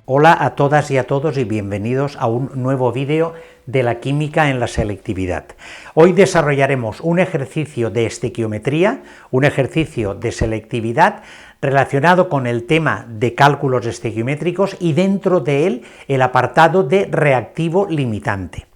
Hola a todas y a todos y bienvenidos a un nuevo vídeo de la química en la selectividad. Hoy desarrollaremos un ejercicio de estequiometría, un ejercicio de selectividad relacionado con el tema de cálculos estequiométricos y dentro de él el apartado de reactivo limitante.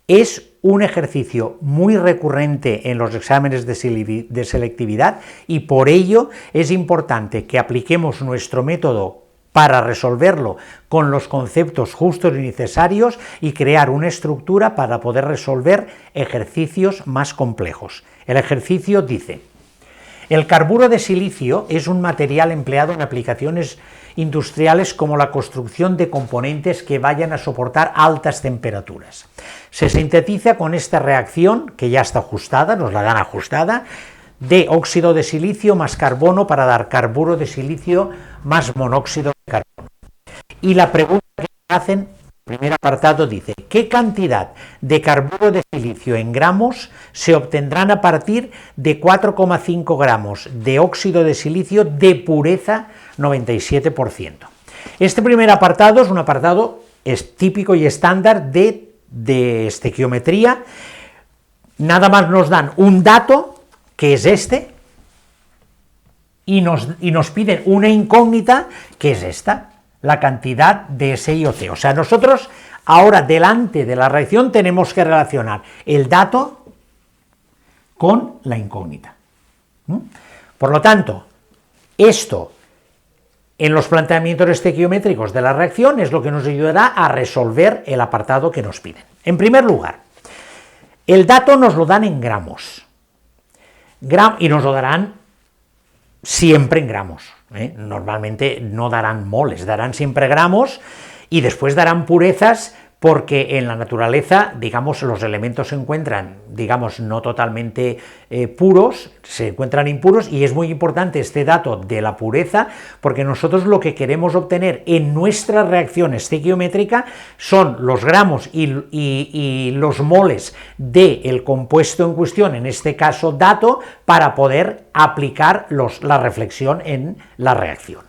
Es un ejercicio muy recurrente en los exámenes de selectividad y por ello es importante que apliquemos nuestro método para resolverlo con los conceptos justos y necesarios y crear una estructura para poder resolver ejercicios más complejos. El ejercicio dice: el carburo de silicio es un material empleado en aplicaciones industriales como la construcción de componentes que vayan a soportar altas temperaturas. Se sintetiza con esta reacción, que ya está ajustada, nos la dan ajustada, de óxido de silicio más carbono para dar carburo de silicio más monóxido de carbono. Y la pregunta que hacen, el primer apartado dice: ¿qué cantidad de carburo de silicio en gramos se obtendrán a partir de 4,5 gramos de óxido de silicio de pureza 97%? Este primer apartado es un apartado típico y estándar de estequiometría. Nada más nos dan un dato, que es este, y nos piden una incógnita, que es esta, la cantidad de SiO_C. O sea, nosotros ahora delante de la reacción tenemos que relacionar el dato con la incógnita. Por lo tanto, esto en los planteamientos estequiométricos de la reacción es lo que nos ayudará a resolver el apartado que nos piden. En primer lugar, el dato nos lo dan en gramos. Y nos lo darán siempre en gramos, Normalmente no darán moles, darán siempre gramos y después darán purezas, porque en la naturaleza, digamos, los elementos se encuentran, digamos, no totalmente puros, se encuentran impuros, y es muy importante este dato de la pureza, porque nosotros lo que queremos obtener en nuestra reacción estequiométrica son los gramos y los moles del compuesto en cuestión, en este caso dato, para poder aplicar la reflexión en la reacción.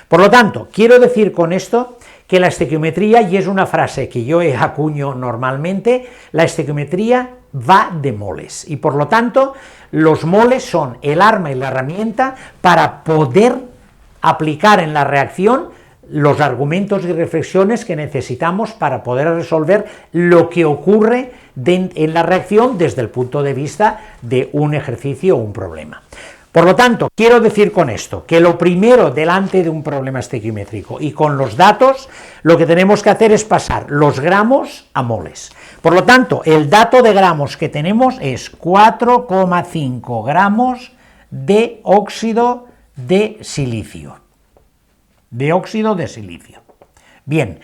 Por lo tanto, quiero decir con esto que la estequiometría, y es una frase que yo acuño normalmente, la estequiometría va de moles, y por lo tanto los moles son el arma y la herramienta para poder aplicar en la reacción los argumentos y reflexiones que necesitamos para poder resolver lo que ocurre en la reacción desde el punto de vista de un ejercicio o un problema. Por lo tanto, quiero decir con esto que lo primero delante de un problema estequiométrico y con los datos, lo que tenemos que hacer es pasar los gramos a moles. Por lo tanto, el dato de gramos que tenemos es 4,5 gramos de óxido de silicio. De óxido de silicio. Bien,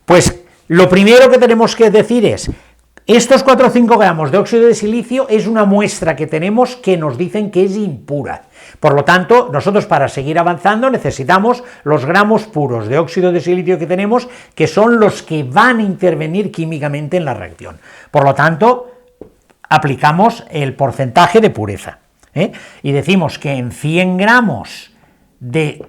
pues lo primero que tenemos que decir es: estos 4 o 5 gramos de óxido de silicio es una muestra que tenemos que nos dicen que es impura. Por lo tanto, nosotros para seguir avanzando necesitamos los gramos puros de óxido de silicio que tenemos, que son los que van a intervenir químicamente en la reacción. Por lo tanto, aplicamos el porcentaje de pureza, y decimos que en 100 gramos de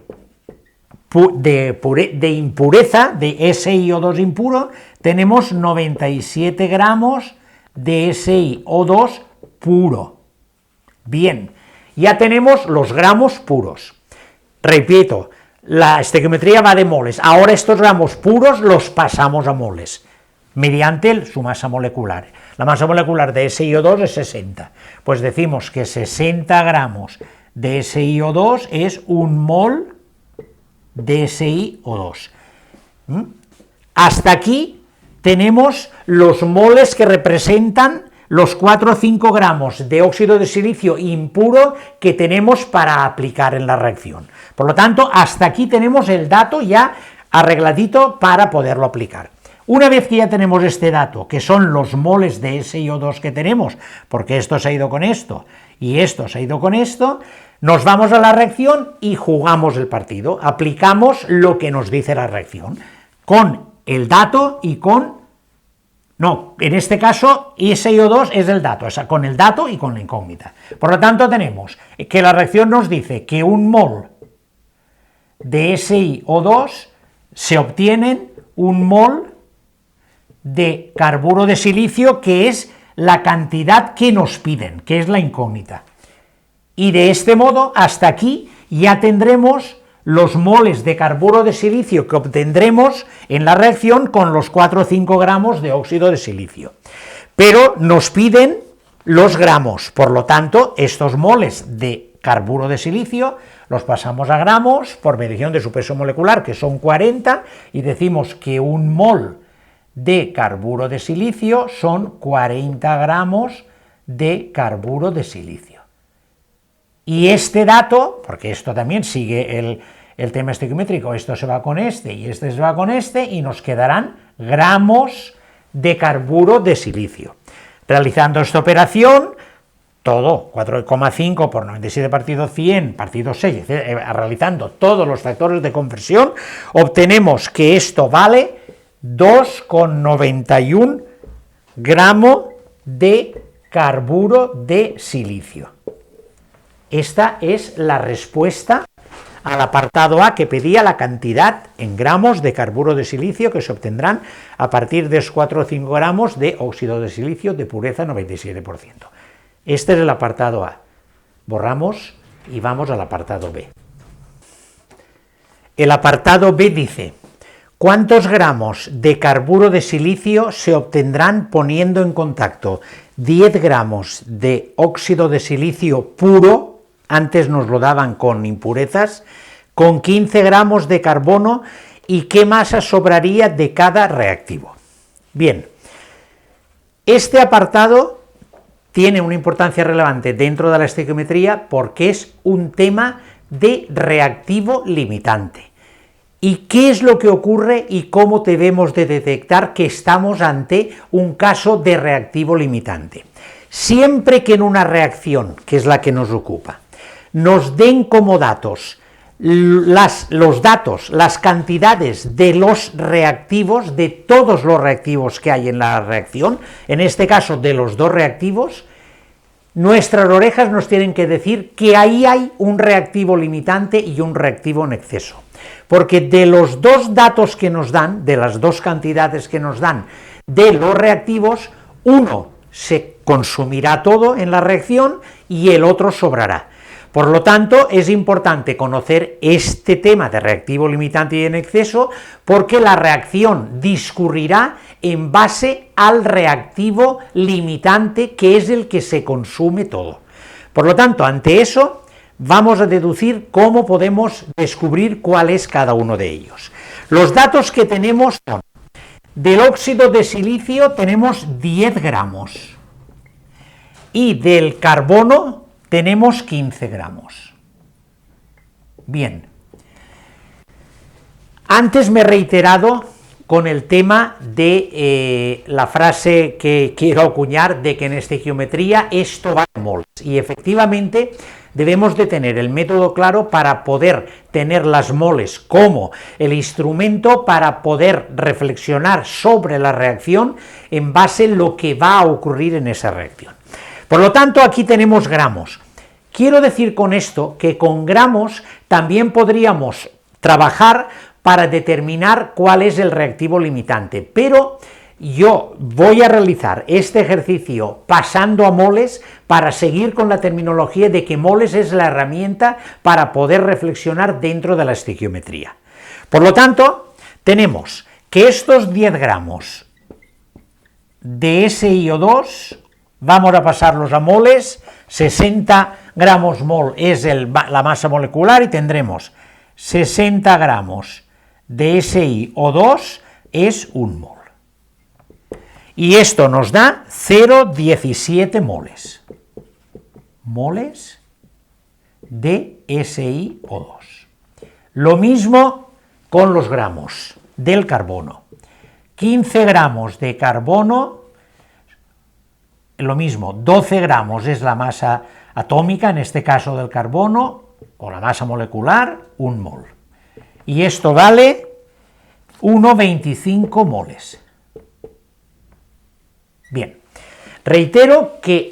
impureza, de SiO2 impuro, tenemos 97 gramos de SiO2 puro. Bien, ya tenemos los gramos puros. Repito, la estequiometría va de moles. Ahora estos gramos puros los pasamos a moles, mediante su masa molecular. La masa molecular de SiO2 es 60. Pues decimos que 60 gramos de SiO2 es un mol de SiO2. Hasta aquí tenemos los moles que representan los 4 o 5 gramos de óxido de silicio impuro que tenemos para aplicar en la reacción. Por lo tanto, hasta aquí tenemos el dato ya arregladito para poderlo aplicar. Una vez que ya tenemos este dato, que son los moles de SiO2 que tenemos, porque esto se ha ido con esto y esto se ha ido con esto, nos vamos a la reacción y jugamos el partido, aplicamos lo que nos dice la reacción, con el dato y en este caso SiO2 es el dato, o sea, con el dato y con la incógnita. Por lo tanto, tenemos que la reacción nos dice que un mol de SiO2 se obtienen un mol de carburo de silicio, que es la cantidad que nos piden, que es la incógnita. Y de este modo, hasta aquí ya tendremos los moles de carburo de silicio que obtendremos en la reacción con los 4 o 5 gramos de óxido de silicio. Pero nos piden los gramos, por lo tanto, estos moles de carburo de silicio los pasamos a gramos por medición de su peso molecular, que son 40, y decimos que un mol de carburo de silicio son 40 gramos de carburo de silicio. Y este dato, porque esto también sigue el tema estequiométrico, esto se va con este y este se va con este, y nos quedarán gramos de carburo de silicio. Realizando esta operación, todo, 4,5 por 97 partido 100, partido 6, realizando todos los factores de conversión, obtenemos que esto vale 2,91 gramos de carburo de silicio. Esta es la respuesta al apartado A, que pedía la cantidad en gramos de carburo de silicio que se obtendrán a partir de 4 o 5 gramos de óxido de silicio de pureza 97%. Este es el apartado A. Borramos y vamos al apartado B. El apartado B dice: ¿cuántos gramos de carburo de silicio se obtendrán poniendo en contacto 10 gramos de óxido de silicio puro, antes nos lo daban con impurezas, con 15 gramos de carbono, y qué masa sobraría de cada reactivo? Bien, este apartado tiene una importancia relevante dentro de la estequiometría porque es un tema de reactivo limitante. ¿Y qué es lo que ocurre y cómo debemos de detectar que estamos ante un caso de reactivo limitante? Siempre que en una reacción, que es la que nos ocupa, nos den como datos las cantidades de los reactivos, de todos los reactivos que hay en la reacción, en este caso de los dos reactivos, nuestras orejas nos tienen que decir que ahí hay un reactivo limitante y un reactivo en exceso. Porque de los dos datos que nos dan, de las dos cantidades que nos dan de los reactivos, uno se consumirá todo en la reacción y el otro sobrará. Por lo tanto, es importante conocer este tema de reactivo limitante y en exceso, porque la reacción discurrirá en base al reactivo limitante, que es el que se consume todo. Por lo tanto, ante eso, vamos a deducir cómo podemos descubrir cuál es cada uno de ellos. Los datos que tenemos son: del óxido de silicio tenemos 10 gramos, y del carbono tenemos 15 gramos. Bien, antes me he reiterado con el tema de la frase que quiero acuñar de que en estequiometría esto va en moles, y efectivamente debemos de tener el método claro para poder tener las moles como el instrumento para poder reflexionar sobre la reacción en base a lo que va a ocurrir en esa reacción. Por lo tanto, aquí tenemos gramos. Quiero decir con esto que con gramos también podríamos trabajar para determinar cuál es el reactivo limitante, pero yo voy a realizar este ejercicio pasando a moles para seguir con la terminología de que moles es la herramienta para poder reflexionar dentro de la estequiometría. Por lo tanto, tenemos que estos 10 gramos de SiO2 vamos a pasarlos a moles. 60 gramos mol es la masa molecular, y tendremos 60 gramos de SiO2 es un mol. Y esto nos da 0,17 moles. Moles de SiO2. Lo mismo con los gramos del carbono. 15 gramos de carbono, lo mismo, 12 gramos es la masa atómica, en este caso del carbono, o la masa molecular, un mol. Y esto vale 1,25 moles. Bien, reitero que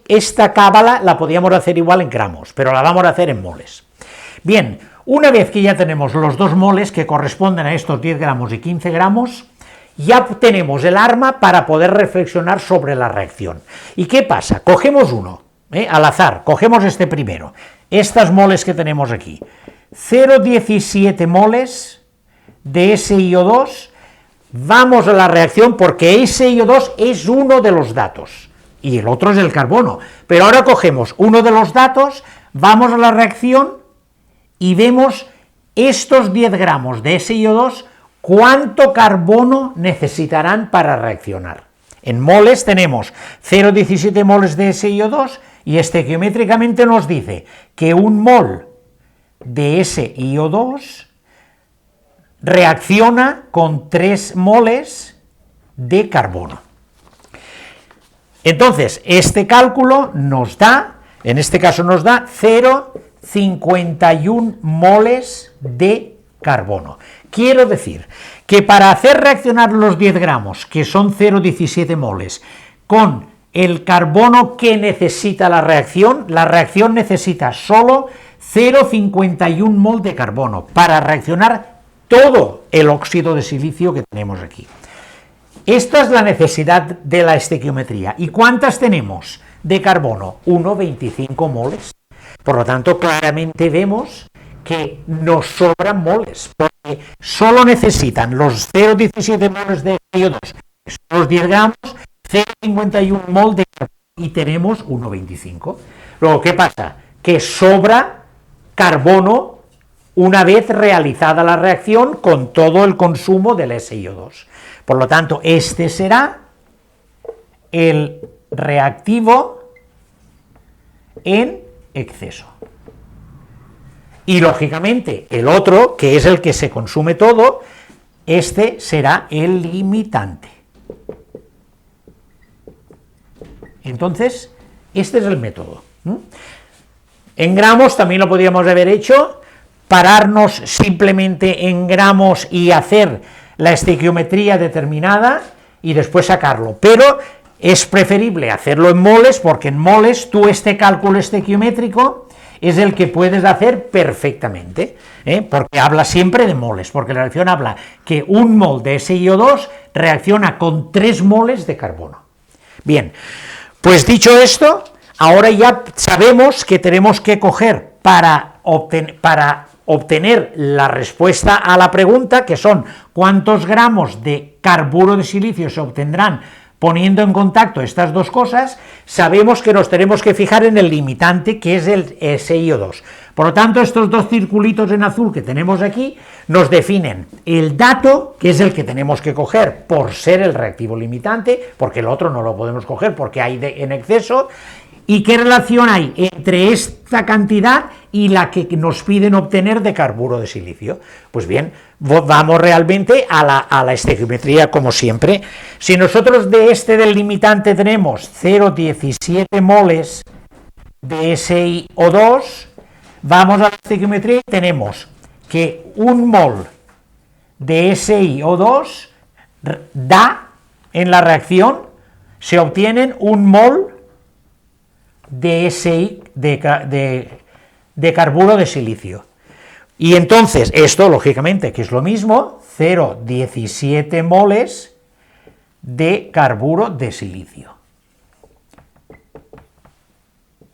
esta cábala la podíamos hacer igual en gramos, pero la vamos a hacer en moles. Bien, Una vez que ya tenemos los 2 moles que corresponden a estos 10 gramos y 15 gramos, ya tenemos el arma para poder reflexionar sobre la reacción. ¿Y qué pasa? Cogemos uno, al azar, cogemos este primero, estas moles que tenemos aquí, 0,17 moles de SiO2, vamos a la reacción porque SiO2 es uno de los datos y el otro es el carbono, pero ahora cogemos uno de los datos, vamos a la reacción y vemos estos 10 gramos de SiO2 cuánto carbono necesitarán para reaccionar. En moles tenemos 0,17 moles de SiO2 y estequiométricamente nos dice que un mol de SiO2 reacciona con 3 moles de carbono. Entonces, este cálculo nos da, en este caso nos da 0,51 moles de carbono. Quiero decir que para hacer reaccionar los 10 gramos, que son 0,17 moles, con el carbono que necesita la reacción necesita solo 0,51 mol de carbono para reaccionar todo el óxido de silicio que tenemos aquí. Esta es la necesidad de la estequiometría. ¿Y cuántas tenemos de carbono? 1,25 moles. Por lo tanto, claramente vemos que nos sobran moles, porque solo necesitan los 0,17 moles de SiO2, que son los 10 gramos, 0,51 mol de carbono, y tenemos 1,25. Luego, ¿qué pasa? Que sobra carbono una vez realizada la reacción con todo el consumo del SiO2. Por lo tanto, este será el reactivo en exceso. Y lógicamente el otro, que es el que se consume todo, este será el limitante. Entonces, este es el método. En gramos también lo podríamos haber hecho, pararnos simplemente en gramos y hacer la estequiometría determinada y después sacarlo, pero es preferible hacerlo en moles, porque en moles tú este cálculo estequiométrico es el que puedes hacer perfectamente, porque habla siempre de moles, porque la reacción habla que un mol de SiO2 reacciona con 3 moles de carbono. Bien, pues dicho esto, ahora ya sabemos que tenemos que coger para obtener la respuesta a la pregunta, que son cuántos gramos de carburo de silicio se obtendrán poniendo en contacto estas dos cosas. Sabemos que nos tenemos que fijar en el limitante, que es el SiO2. Por lo tanto, estos dos circulitos en azul que tenemos aquí nos definen el dato, que es el que tenemos que coger por ser el reactivo limitante, porque el otro no lo podemos coger porque hay en exceso. ¿Y qué relación hay entre esta cantidad y la que nos piden obtener de carburo de silicio? Pues bien, vamos realmente a la estequiometría como siempre. Si nosotros del limitante tenemos 0,17 moles de SiO2, vamos a la estequiometría y tenemos que un mol de SiO2 da, en la reacción, se obtienen un mol de carburo de silicio. Y entonces, esto, lógicamente, que es lo mismo, 0,17 moles de carburo de silicio.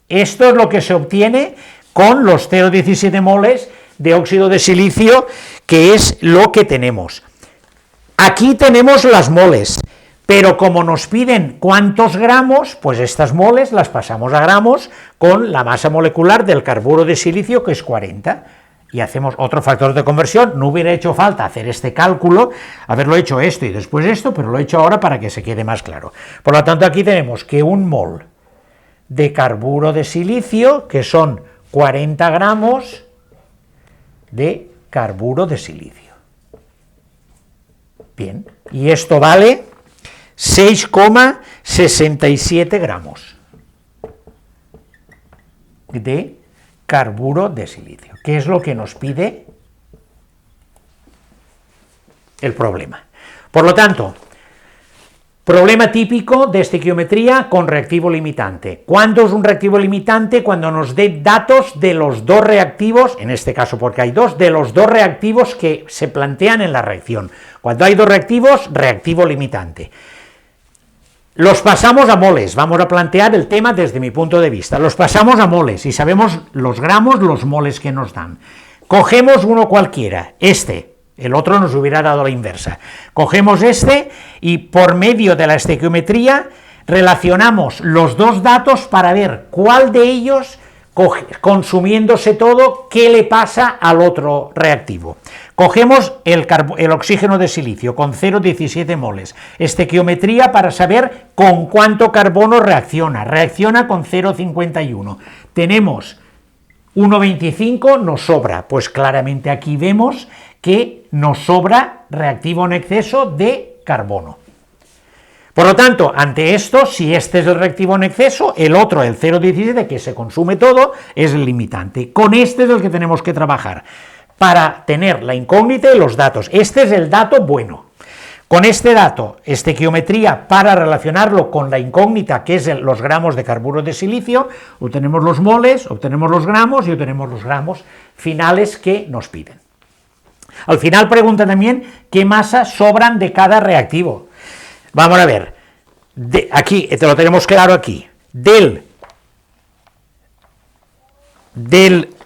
Esto es lo que se obtiene con los 0,17 moles de óxido de silicio, que es lo que tenemos. Aquí tenemos las moles, pero como nos piden cuántos gramos, pues estas moles las pasamos a gramos con la masa molecular del carburo de silicio, que es 40, y hacemos otro factor de conversión. No hubiera hecho falta hacer este cálculo, haberlo hecho esto y después esto, pero lo he hecho ahora para que se quede más claro. Por lo tanto, aquí tenemos que un mol de carburo de silicio, que son 40 gramos de carburo de silicio. Bien, y esto vale 6,67 gramos de carburo de silicio, que es lo que nos pide el problema. Por lo tanto, Problema típico de estequiometría con reactivo limitante. ¿Cuándo es un reactivo limitante? Cuando nos dé datos de los dos reactivos, en este caso porque hay dos, de los dos reactivos que se plantean en la reacción. Cuando hay dos reactivos, reactivo limitante. Los pasamos a moles, vamos a plantear el tema desde mi punto de vista. Los pasamos a moles y sabemos los gramos, los moles que nos dan. Cogemos uno cualquiera, el otro nos hubiera dado la inversa. Cogemos y por medio de la estequiometría relacionamos los dos datos para ver cuál de ellos, consumiéndose todo, qué le pasa al otro reactivo. Cogemos el oxígeno de silicio con 0,17 moles, estequiometría para saber con cuánto carbono reacciona con 0,51. Tenemos 1,25, nos sobra, pues claramente aquí vemos que nos sobra reactivo en exceso de carbono. Por lo tanto, ante esto, si este es el reactivo en exceso, el otro, el 0,17, que se consume todo, es el limitante. Con este es el que tenemos que trabajar, para tener la incógnita y los datos. Este es el dato bueno. Con este dato, estequiometría para relacionarlo con la incógnita, que es los gramos de carburo de silicio, obtenemos los moles, obtenemos los gramos y obtenemos los gramos finales que nos piden. Al final pregunta también qué masa sobran de cada reactivo. Vamos a ver, aquí, te lo tenemos claro aquí, del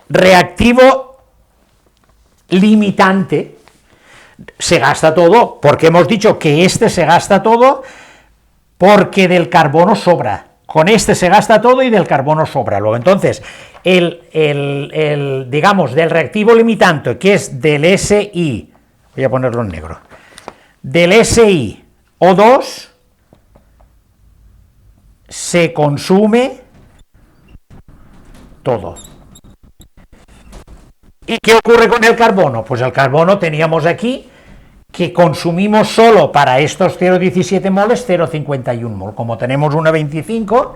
reactivo limitante se gasta todo, porque hemos dicho que se gasta todo porque del carbono sobra. Con se gasta todo y del carbono sobra. Luego, entonces, digamos, del reactivo limitante, que es del SI, voy a ponerlo en negro, del SI O2, se consume todo. ¿Y qué ocurre con el carbono? Pues el carbono teníamos aquí que consumimos solo para estos 0,17 moles 0,51 mol. Como tenemos 1,25,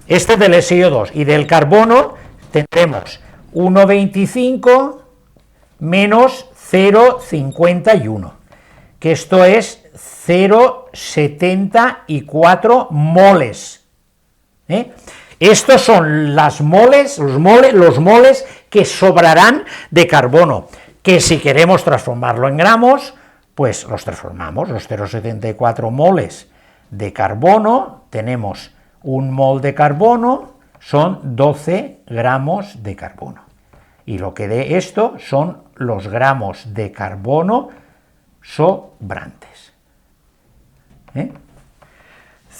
este es del SiO2, y del carbono tendremos 1,25 menos 0,51, que esto es 0,74 moles. Estos son los moles que sobrarán de carbono, que si queremos transformarlo en gramos, pues los transformamos. Los 0,74 moles de carbono, tenemos un mol de carbono, son 12 gramos de carbono. Y lo que dé esto son los gramos de carbono sobrantes.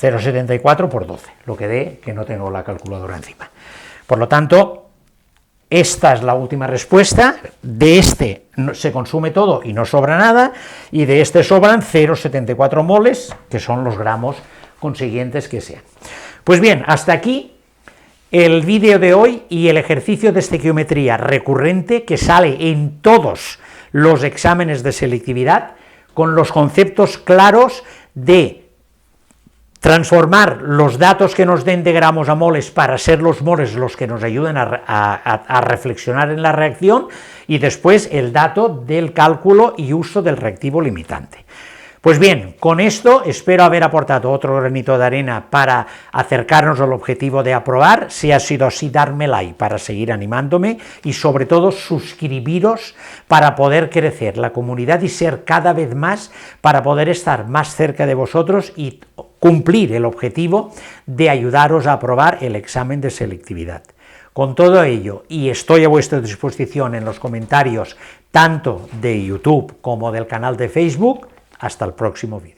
0,74 por 12, lo que dé, que no tengo la calculadora encima. Por lo tanto, esta es la última respuesta. De se consume todo y no sobra nada, y de sobran 0,74 moles, que son los gramos consiguientes que sean. Pues bien, hasta aquí el vídeo de hoy y el ejercicio de estequiometría recurrente que sale en todos los exámenes de selectividad, con los conceptos claros de transformar los datos que nos den de gramos a moles para ser los moles los que nos ayuden a reflexionar en la reacción, y después el dato del cálculo y uso del reactivo limitante. Pues bien, con esto espero haber aportado otro granito de arena para acercarnos al objetivo de aprobar. Si ha sido así, darme like para seguir animándome, y sobre todo suscribiros para poder crecer la comunidad y ser cada vez más, para poder estar más cerca de vosotros y cumplir el objetivo de ayudaros a aprobar el examen de selectividad. Con todo ello, y estoy a vuestra disposición en los comentarios tanto de YouTube como del canal de Facebook, hasta el próximo vídeo.